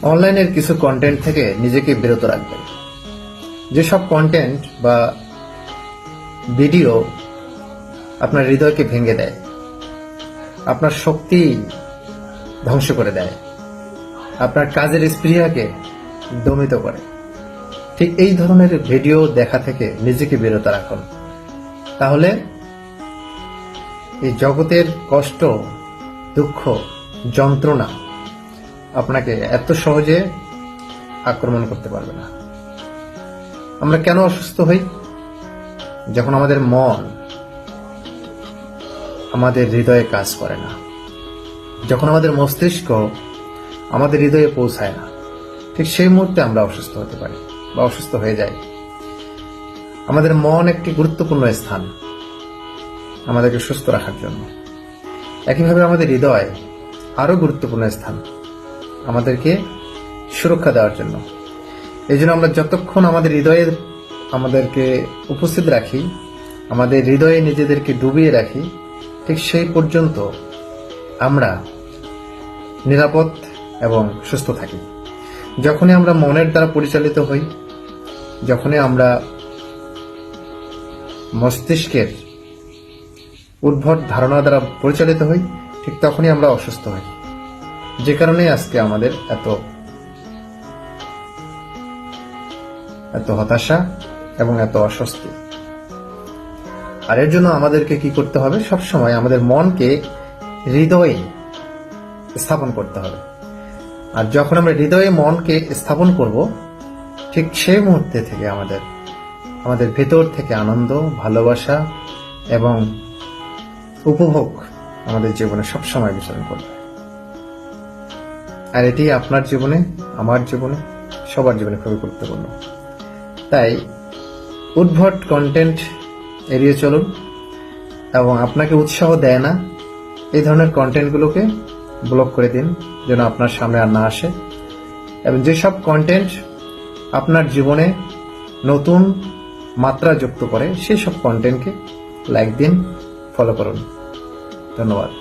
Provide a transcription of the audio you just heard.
অনলাইনের কিছু কন্টেন্ট থেকে নিজেকে বিরত রাখবেন। যেসব কন্টেন্ট বা ভিডিও আপনার হৃদয়কে ভেঙে দেয়, আপনার শক্তি ধ্বংস করে দেয়, আপনার কাজের স্পৃহাকে দমিত করে, ঠিক এই ধরনের ভিডিও দেখা থেকে নিজেকে বিরত রাখুন। তাহলে এই জগতের কষ্ট, দুঃখ, যন্ত্রণা আপনাকে এত সহজে আক্রমণ করতে পারবে না। আমরা কেন অসুস্থ হই? যখন আমাদের মন আমাদের হৃদয়ে কাজ করে না, যখন আমাদের মস্তিষ্ক আমাদের হৃদয়ে পৌঁছায় না, ঠিক সেই মুহূর্তে আমরা অসুস্থ হতে পারি বা অসুস্থ হয়ে যাই। আমাদের মন একটি গুরুত্বপূর্ণ স্থান আমাদেরকে সুস্থ রাখার জন্য। একইভাবে আমাদের হৃদয় আরো গুরুত্বপূর্ণ স্থান আমাদেরকে সুরক্ষা দেওয়ার জন্য। এই জন্য আমরা যতক্ষণ আমাদের হৃদয়ে আমাদেরকে উপস্থিত রাখি, আমাদের হৃদয়ে নিজেদেরকে ডুবিয়ে রাখি, ঠিক সেই পর্যন্ত আমরা নিরাপদ এবং সুস্থ থাকি। যখনই আমরা মনের দ্বারা পরিচালিত হই, যখনই আমরা মস্তিষ্কের উদ্ভট ধারণা দ্বারা পরিচালিত হই, ঠিক তখনই আমরা অসুস্থ হই। যে কারণে আজকে আমাদের এত হতাশা এবং এত অস্বস্তি। আর এর জন্য আমাদেরকে কি করতে হবে? সবসময় আমাদের মনকে হৃদয়ে স্থাপন করতে হবে। আর যখন আমরা হৃদয়ে মনকে স্থাপন করব, ঠিক সেই মুহূর্তে থেকে আমাদের ভেতর থেকে আনন্দ, ভালোবাসা এবং উপভোগ আমাদের জীবনে সবসময় বিচরণ করবে। আর এটি আপনার জীবনে, আমার জীবনে, সবার জীবনে খুবই গুরুত্বপূর্ণ। তাই উদ্ভট কন্টেন্ট এড়িয়ে চলুন এবং আপনাকে উৎসাহ দেয় না এই ধরনের কন্টেন্টগুলোকে ব্লক করে দিন, যেন আপনার সামনে আর না আসে। এবং যেসব কন্টেন্ট আপনার জীবনে নতুন মাত্রা যুক্ত করে, সেই সব কন্টেন্টকে লাইক দিন, ফলো করুন। ধন্যবাদ।